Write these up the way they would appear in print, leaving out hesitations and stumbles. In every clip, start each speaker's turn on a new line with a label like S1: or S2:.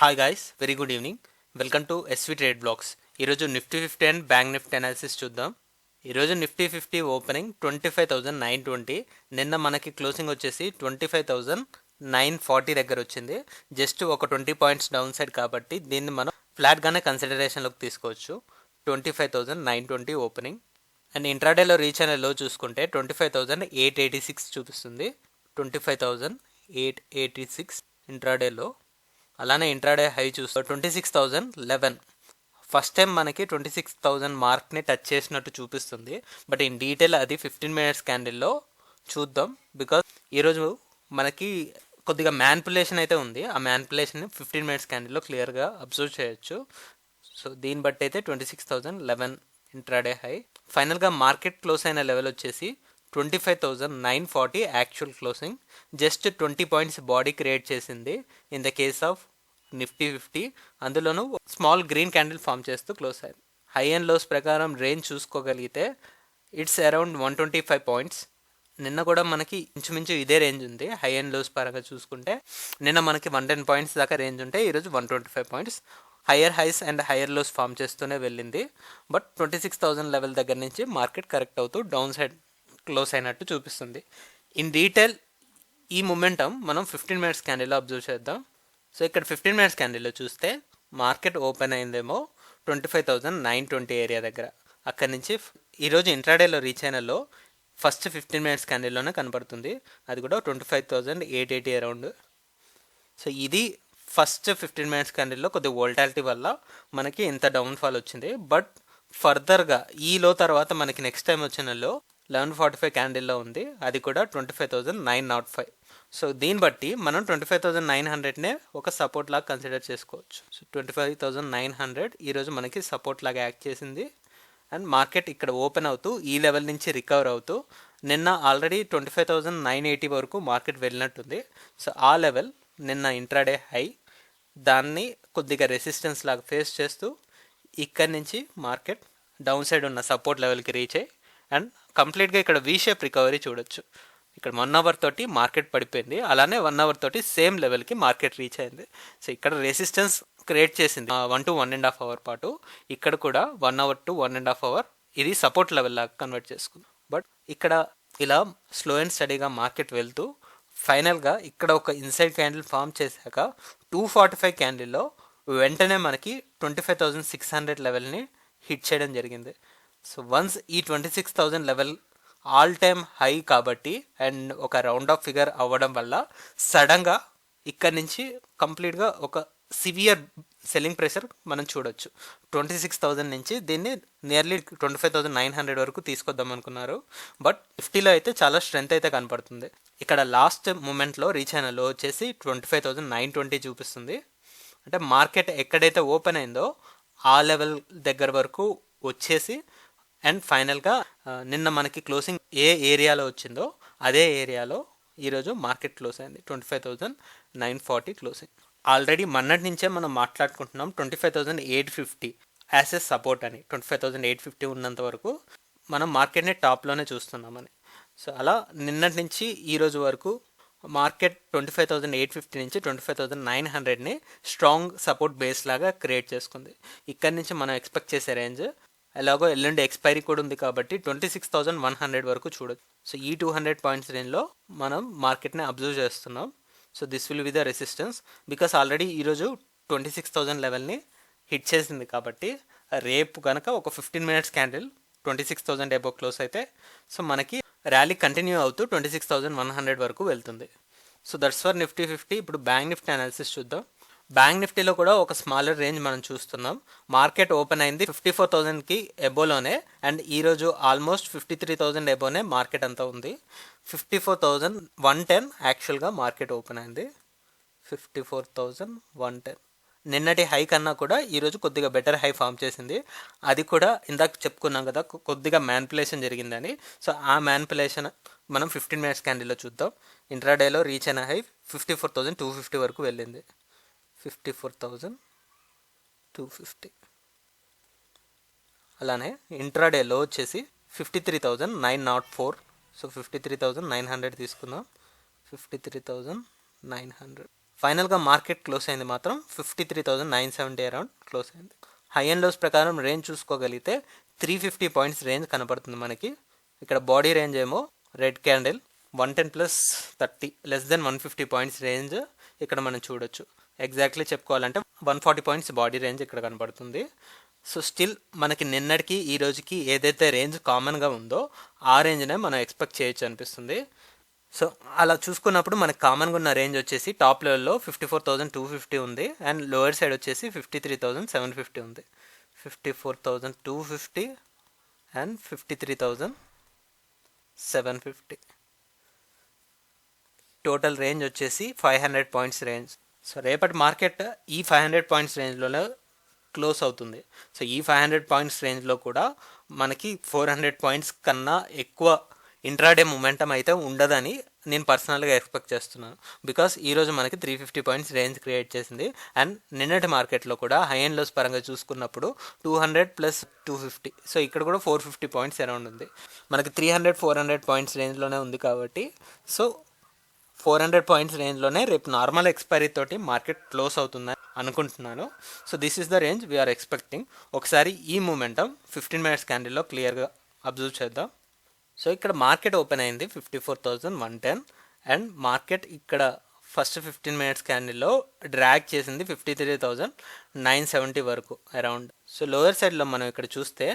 S1: Hi guys, very good evening. Welcome to SV trade blogs. ఈరోజు Nifty 50 and bank Nifty analysis చూద్దాం. ఈరోజు Nifty 50 opening 25,920. నిన్న మనకి closing వచ్చేసి 25,940 దగ్గర వచ్చింది. జస్ట్ ఒక 20 పాయింట్స్ డౌన్ సైడ్ కాబట్టి దీన్ని మనం ఫ్లాట్గానే కన్సిడరేషన్లోకి తీసుకోవచ్చు. 25,920 ఓపెనింగ్. అండ్ ఇంట్రాడేలో రీచ్ అయిన లో చూసుకుంటే 25,886 చూపిస్తుంది. 25,886 ఇంట్రాడేలో. అలానే ఇంట్రాడే హై చూస్తే 26,011. ఫస్ట్ టైం మనకి 26,000 మార్క్ని టచ్ చేసినట్టు చూపిస్తుంది. బట్ ఇన్ డీటెయిల్ అది 15 మినిట్స్ క్యాండిల్లో చూద్దాం. బికాజ్ ఈరోజు మనకి కొద్దిగా మ్యానిపులేషన్ అయితే ఉంది. ఆ మ్యానిపులేషన్ 15 మినిట్స్ క్యాండిల్లో క్లియర్గా అబ్జర్వ్ చేయొచ్చు. సో దీన్ని బట్టి అయితే 26,011 ఇంట్రాడే హై. ఫైనల్గా మార్కెట్ క్లోజ్ అయిన లెవెల్ వచ్చేసి 25,940 actual closing. Just 20 points body create చేసింది in the case of Nifty 50. అందులోనూ స్మాల్ గ్రీన్ క్యాండిల్ ఫామ్ చేస్తూ క్లోజ్ అయింది. హై అండ్ లోస్ ప్రకారం రేంజ్ చూసుకోగలిగితే ఇట్స్ అరౌండ్ 125 పాయింట్స్. నిన్న కూడా మనకి ఇంచుమించు ఇదే రేంజ్ ఉంది. హై అండ్ లోస్ పరంగా చూసుకుంటే నిన్న మనకి 110 పాయింట్స్ దాకా రేంజ్ ఉంటే ఈరోజు 125 points. Higher highs and higher lows form చేస్తూనే వెళ్ళింది. బట్ 26,000 లెవెల్ దగ్గర నుంచి మార్కెట్ కరెక్ట్ అవుతూ డౌన్ సైడ్ క్లోజ్ అయినట్టు చూపిస్తుంది. ఇన్ డీటెయిల్ ఈ మొమెంటం మనం 15 మినిట్స్ క్యాండిల్లో అబ్జర్వ్ చేద్దాం. సో ఇక్కడ 15 మినిట్స్ క్యాండిల్లో చూస్తే మార్కెట్ ఓపెన్ అయిందేమో 25,920 ఏరియా దగ్గర. అక్కడి నుంచి ఈరోజు ఇంట్రాడేలో రీచ్ అయిన లో ఫస్ట్ 15 మినిట్స్ క్యాండిల్లోనే కనపడుతుంది. అది కూడా 25,880 అరౌండ్. సో ఇది ఫస్ట్ 15 మినిట్స్ క్యాండిల్లో కొద్దిగా వోల్టాలిటీ వల్ల మనకి ఇంత డౌన్ఫాల్ వచ్చింది. బట్ ఫర్దర్గా ఈ లో తర్వాత మనకి నెక్స్ట్ టైం వచ్చిన లో 1145 క్యాండిల్లో ఉంది. అది కూడా 25,905. సో దీన్ని బట్టి మనం 25,900నే ఒక సపోర్ట్ లాగా కన్సిడర్ చేసుకోవచ్చు. సో 25,900 ఈరోజు మనకి సపోర్ట్ లాగా యాక్ట్ చేసింది. అండ్ మార్కెట్ ఇక్కడ ఓపెన్ అవుతూ ఈ లెవెల్ నుంచి రికవర్ అవుతూ నిన్న ఆల్రెడీ 25,980 వరకు మార్కెట్ వెళ్ళినట్టుంది. సో ఆ లెవెల్ నిన్న ఇంట్రాడే హై, దాన్ని కొద్దిగా రెసిస్టెన్స్ లాగా ఫేస్ చేస్తూ ఇక్కడి నుంచి మార్కెట్ డౌన్ సైడ్ ఉన్న సపోర్ట్ లెవెల్కి రీచ్ అయ్యి అండ్ కంప్లీట్గా ఇక్కడ వీ షేప్ రికవరీ చూడొచ్చు. ఇక్కడ 1 అవర్ తోటి మార్కెట్ పడిపోయింది. అలానే 1 అవర్ తోటి సేమ్ లెవెల్కి మార్కెట్ రీచ్ అయింది. సో ఇక్కడ రెసిస్టెన్స్ క్రియేట్ చేసింది 1 to 1.5 అవర్ పాటు. ఇక్కడ కూడా 1 అవర్ to 1.5 అవర్ ఇది సపోర్ట్ లెవెల్ లాగా కన్వర్ట్ చేసుకుంది. బట్ ఇక్కడ ఇలా స్లో అండ్ స్టడీగా మార్కెట్ వెళ్తూ ఫైనల్గా ఇక్కడ ఒక ఇన్సైడ్ క్యాండిల్ ఫామ్ చేశాక 245 క్యాండిల్లో వెంటనే మనకి 25,600 లెవెల్ని హిట్ చేయడం జరిగింది. సో వన్స్ ఈ 26,000 లెవెల్ ఆల్ టైమ్ హై కాబట్టి అండ్ ఒక రౌండ్ ఆఫ్ ఫిగర్ అవ్వడం వల్ల సడన్గా ఇక్కడ నుంచి కంప్లీట్గా ఒక సివియర్ సెల్లింగ్ ప్రెషర్ మనం చూడొచ్చు. 26,000 నుంచి దీన్ని నియర్లీ 25,900 వరకు తీసుకొద్దాం అనుకున్నారు. బట్ 50లో అయితే చాలా స్ట్రెంత్ అయితే కనపడుతుంది. ఇక్కడ లాస్ట్ మూమెంట్లో రీచ్ అయిన లో వచ్చేసి 25,920 చూపిస్తుంది. అంటే మార్కెట్ ఎక్కడైతే ఓపెన్ అయిందో ఆ లెవెల్ దగ్గర వరకు వచ్చేసి అండ్ ఫైనల్గా నిన్న మనకి క్లోజింగ్ ఏ ఏరియాలో వచ్చిందో అదే ఏరియాలో ఈరోజు మార్కెట్ క్లోజ్ అయింది. 25,940 క్లోజింగ్. ఆల్రెడీ మొన్నటి నుంచే మనం మాట్లాడుకుంటున్నాం 25,850 యాజ్ ఎ సపోర్ట్ అని. 25,850 ఉన్నంత వరకు మనం మార్కెట్ని టాప్లోనే చూస్తున్నామని. సో అలా నిన్నటి నుంచి ఈరోజు వరకు మార్కెట్ 25,850 నుంచి 25,900ని స్ట్రాంగ్ సపోర్ట్ బేస్ లాగా క్రియేట్ చేసుకుంది. ఇక్కడి నుంచి మనం ఎక్స్పెక్ట్ చేసే రేంజ్ ఎలాగో ఎల్లుండి ఎక్స్పైరీ కూడా ఉంది కాబట్టి 26,100 వరకు చూడొచ్చు. సో ఈ 200 పాయింట్స్ రేంజ్లో మనం మార్కెట్ని అబ్జర్వ్ చేస్తున్నాం. So this will be the resistance because already ఈరోజు 26,000 లెవెల్ని హిట్ చేసింది కాబట్టి రేపు కనుక ఒక 15 మినిట్స్ క్యాండిల్ 26,000 ఎబో క్లోజ్ అయితే సో మనకి ర్యాలీ కంటిన్యూ అవుతూ 26,100 వరకు వెళ్తుంది. So that's for Nifty 50. ఇప్పుడు బ్యాంక్ నిఫ్టీ అనాలిసిస్ చూద్దాం. బ్యాంక్ నిఫ్టీలో కూడా ఒక స్మాలర్ రేంజ్ మనం చూస్తున్నాం. మార్కెట్ ఓపెన్ అయింది 54,000కి ఎబోలోనే అండ్ ఈరోజు ఆల్మోస్ట్ 53,000 ఎబోనే మార్కెట్ అంతా ఉంది. 54,110 యాక్చువల్గా మార్కెట్ ఓపెన్ అయింది. 54,110 నిన్నటి హై కన్నా కూడా ఈరోజు కొద్దిగా బెటర్ హై ఫామ్ చేసింది. అది కూడా ఇందాక చెప్పుకున్నాం కదా కొద్దిగా మ్యానిపులేషన్ జరిగిందని. సో ఆ మ్యానిపులేషన్ మనం 15 మినిట్స్ క్యాండిల్లో చూద్దాం. ఇంట్రాడేలో రీచ్ అయిన హై 54,250 వరకు వెళ్ళింది. 54,250. అలానే ఇంట్రాడేలో వచ్చేసి 53,904. సో 53,900 తీసుకుందాం. 53,900 ఫైనల్గా మార్కెట్ క్లోజ్ అయింది మాత్రం 53,970 అరౌండ్ క్లోజ్ అయింది. హై అండ్ లోస్ ప్రకారం రేంజ్ చూసుకోగలిగితే 350 పాయింట్స్ రేంజ్ కనపడుతుంది మనకి. ఇక్కడ బాడీ రేంజ్ ఏమో red candle 110+30 less than 150 points range ఇక్కడ మనం చూడొచ్చు. ఎగ్జాక్ట్లీ చెప్పుకోవాలంటే 140 పాయింట్స్ బాడీ రేంజ్ ఇక్కడ కనపడుతుంది. సో స్టిల్ మనకి నిన్నటికి ఈ రోజుకి ఏదైతే రేంజ్ కామన్గా ఉందో ఆ రేంజ్నే మనం ఎక్స్పెక్ట్ చేయొచ్చు అనిపిస్తుంది. సో అలా చూసుకున్నప్పుడు మనకి కామన్గా ఉన్న రేంజ్ వచ్చేసి టాప్ లెవెల్లో 54,250 ఉంది అండ్ లోయర్ సైడ్ వచ్చేసి 53,750 ఉంది. 54,250 అండ్ 53,750 టోటల్ రేంజ్ వచ్చేసి 500 పాయింట్స్ రేంజ్. సో రేపటి మార్కెట్ ఈ 500 పాయింట్స్ రేంజ్లోనే క్లోజ్ అవుతుంది. సో ఈ 500 పాయింట్స్ రేంజ్లో కూడా మనకి 400 పాయింట్స్ కన్నా ఎక్కువ ఇంట్రాడే మొమెంటం అయితే ఉండదని నేను పర్సనల్గా ఎక్స్పెక్ట్ చేస్తున్నాను. బికాస్ ఈరోజు మనకి 350 పాయింట్స్ రేంజ్ క్రియేట్ చేసింది అండ్ నిన్నటి మార్కెట్లో కూడా హై అండ్ లోస్ పరంగా చూసుకున్నప్పుడు 200+250. సో ఇక్కడ కూడా 450 పాయింట్స్ అరౌండ్ ఉంది. మనకి 300-400 పాయింట్స్ రేంజ్లోనే ఉంది కాబట్టి సో 400 పాయింట్స్ రేంజ్లోనే రేపు నార్మల్ ఎక్స్పైరీ తోటి మార్కెట్ క్లోజ్ అవుతుందని అనుకుంటున్నాను. So this is the range we're expecting. ఒకసారి ఈ మూమెంటం 15 మినిట్స్ క్యాండిల్లో క్లియర్గా అబ్జర్వ్ చేద్దాం. సో ఇక్కడ మార్కెట్ ఓపెన్ అయింది 54,110 అండ్ మార్కెట్ ఇక్కడ ఫస్ట్ 15 మినిట్స్ క్యాండిల్లో డ్రాగ్ చేసింది 53,970 వరకు అరౌండ్. సో లోయర్ సైడ్లో మనం ఇక్కడ చూస్తే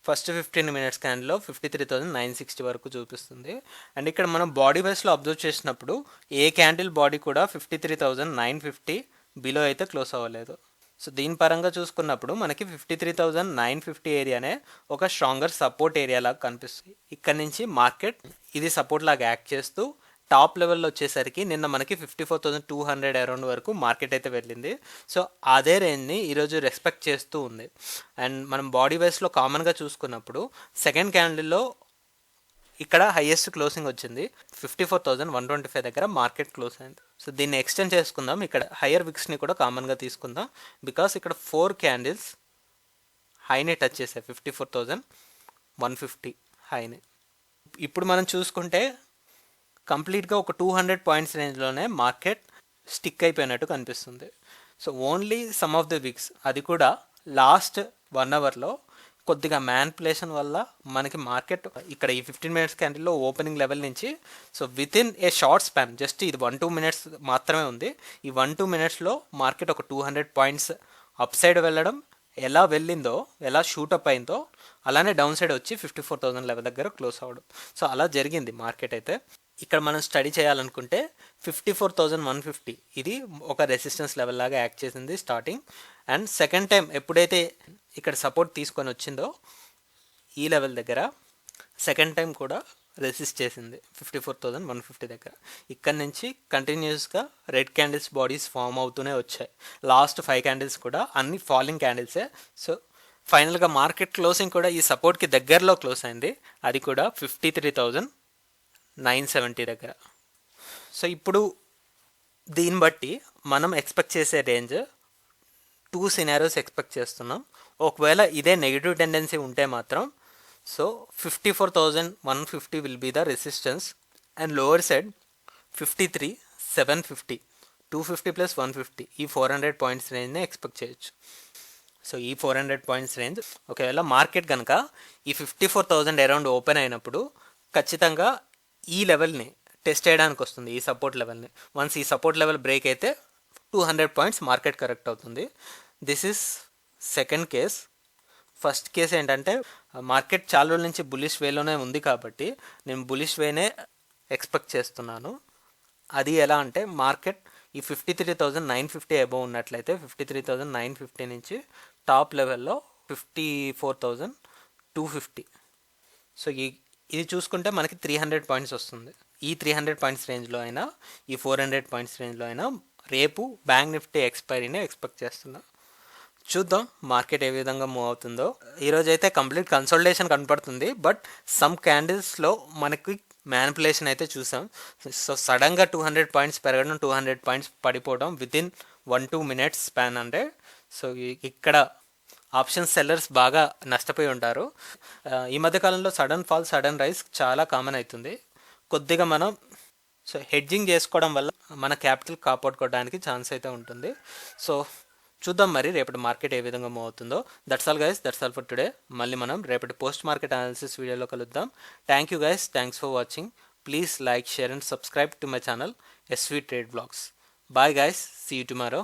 S1: ఫస్ట్ 15 మినిట్స్ క్యాండిల్లో 53,960 వరకు చూపిస్తుంది. అండ్ ఇక్కడ మనం బాడీ బేస్లో అబ్జర్వ్ చేసినప్పుడు ఏ క్యాండిల్ బాడీ కూడా 53,950 బిలో అయితే క్లోజ్ అవ్వలేదు. సో దీని పరంగా చూసుకున్నప్పుడు మనకి 53,950 ఏరియానే ఒక స్ట్రాంగర్ సపోర్ట్ ఏరియా లాగా కనిపిస్తుంది. ఇక్కడ నుంచి మార్కెట్ ఇది సపోర్ట్ లాగా యాక్ట్ చేస్తూ టాప్ లెవెల్లో వచ్చేసరికి నిన్న మనకి 54,200 అరౌండ్ వరకు మార్కెట్ అయితే వెళ్ళింది. సో అదే రేంజ్ని ఈరోజు రెస్పెక్ట్ చేస్తూ ఉంది. అండ్ మనం బాడీ వైస్లో కామన్గా చూసుకున్నప్పుడు సెకండ్ క్యాండిల్లో ఇక్కడ హైయెస్ట్ క్లోజింగ్ వచ్చింది 54,125 దగ్గర మార్కెట్ క్లోజ్ అయింది. సో దీన్ని ఎక్స్టెండ్ చేసుకుందాం. ఇక్కడ హయ్యర్ విక్స్ని కూడా కామన్గా తీసుకుందాం. బికాస్ ఇక్కడ 4 క్యాండిల్స్ హైని టచ్ చేసాయి 54,150 హైని. ఇప్పుడు మనం చూసుకుంటే కంప్లీట్గా ఒక 200 పాయింట్స్ రేంజ్లోనే మార్కెట్ స్టిక్ అయిపోయినట్టు కనిపిస్తుంది. So only some of the weeks, అది కూడా లాస్ట్ 1 అవర్లో కొద్దిగా మ్యానిపులేషన్ వల్ల మనకి మార్కెట్ ఇక్కడ ఈ 15 మినిట్స్ క్యాండిల్లో ఓపెనింగ్ లెవెల్ నుంచి so with in a short span, just ఇది 1-2 మినిట్స్ మాత్రమే ఉంది. ఈ 1-2 మినిట్స్లో మార్కెట్ ఒక 200 పాయింట్స్ అప్ సైడ్ వెళ్ళడం, ఎలా వెళ్ళిందో, ఎలా షూటప్ అయిందో అలానే డౌన్ సైడ్ వచ్చి 54,000 లెవెల్ దగ్గర క్లోజ్ అవ్వడం. సో అలా జరిగింది మార్కెట్ అయితే. ఇక్కడ మనం స్టడీ చేయాలనుకుంటే 54,150 ఇది ఒక రెసిస్టెన్స్ లెవెల్ లాగా యాక్ట్ చేసింది స్టార్టింగ్. అండ్ సెకండ్ టైం ఎప్పుడైతే ఇక్కడ సపోర్ట్ తీసుకొని వచ్చిందో ఈ లెవెల్ దగ్గర సెకండ్ టైం కూడా రెసిస్ట్ చేసింది 54,150 దగ్గర. ఇక్కడ నుంచి కంటిన్యూస్గా రెడ్ క్యాండిల్స్ బాడీస్ ఫామ్ అవుతూనే వచ్చాయి. లాస్ట్ 5 క్యాండిల్స్ కూడా అన్ని ఫాలింగ్ క్యాండిల్సే. సో ఫైనల్గా మార్కెట్ క్లోజింగ్ కూడా ఈ సపోర్ట్కి దగ్గరలో క్లోజ్ అయింది, అది కూడా 53,970 దగ్గర. సో ఇప్పుడు దీన్ని బట్టి మనం ఎక్స్పెక్ట్ చేసే రేంజ్ 2 సినారియోస్ ఎక్స్పెక్ట్ చేస్తున్నాం. ఒకవేళ ఇదే నెగిటివ్ టెండెన్సీ ఉంటే మాత్రం so 54,150 will be the resistance and lower side 53,750, 250+150 ఈ 400 పాయింట్స్ రేంజ్ని ఎక్స్పెక్ట్ చేయొచ్చు. సో ఈ 400 పాయింట్స్ రేంజ్ ఒకవేళ మార్కెట్ కనుక ఈ 54,000 అరౌండ్ ఓపెన్ అయినప్పుడు ఖచ్చితంగా ఈ లెవెల్ని టెస్ట్ చేయడానికి వస్తుంది, ఈ సపోర్ట్ లెవెల్ని. వన్స్ ఈ సపోర్ట్ లెవెల్ బ్రేక్ అయితే 200 పాయింట్స్ మార్కెట్ కరెక్ట్ అవుతుంది. This is second case. First case ఏంటంటే మార్కెట్ చాలా రోజుల నుంచి బులిష్ వేలోనే ఉంది కాబట్టి నేను బులిష్ వేనే ఎక్స్పెక్ట్ చేస్తున్నాను. అది ఎలా అంటే మార్కెట్ ఈ 53,950 అబోవ్ ఉన్నట్లయితే 53,950 నుంచి టాప్ లెవెల్లో 54,250. సో ఇది చూసుకుంటే మనకి 300 పాయింట్స్ వస్తుంది. ఈ 300 పాయింట్స్ రేంజ్లో అయినా ఈ 400 పాయింట్స్ రేంజ్లో అయినా రేపు బ్యాంక్ నిఫ్టీ ఎక్స్పైరీనే ఎక్స్పెక్ట్ చేస్తున్నా. చూద్దాం మార్కెట్ ఏ విధంగా మూవ్ అవుతుందో. ఈరోజు అయితే కంప్లీట్ కన్సల్టేషన్ కనపడుతుంది, బట్ సమ్ క్యాండిల్స్లో మనకి మ్యానిపులేషన్ అయితే చూసాం. సో సడన్గా 200 పాయింట్స్ పెరగడం, 200 పాయింట్స్ పడిపోవడం వితిన్ 1-2 మినిట్స్ స్పాన్ అంటే సో ఇక్కడ ఆప్షన్ సెల్లర్స్ బాగా నష్టపోయి ఉంటారు. ఈ మధ్యకాలంలో సడన్ ఫాల్, సడన్ రైజ్ చాలా కామన్ అవుతుంది. కొద్దిగా మనం సో హెడ్జింగ్ చేసుకోవడం వల్ల మన క్యాపిటల్ కాపాడుకోవడానికి ఛాన్స్ అయితే ఉంటుంది. సో చూద్దాం మరి రేపటి మార్కెట్ ఏ విధంగా మూవ్ అవుతుందో. That's all guys, that's all for today. మళ్ళీ మనం రేపటి పోస్ట్ మార్కెట్ అనాలిసిస్ వీడియోలో కలుద్దాం. Thank you guys, thanks for watching. Please like, share and subscribe to my channel SV Trade Vlogs. Bye guys, see you tomorrow.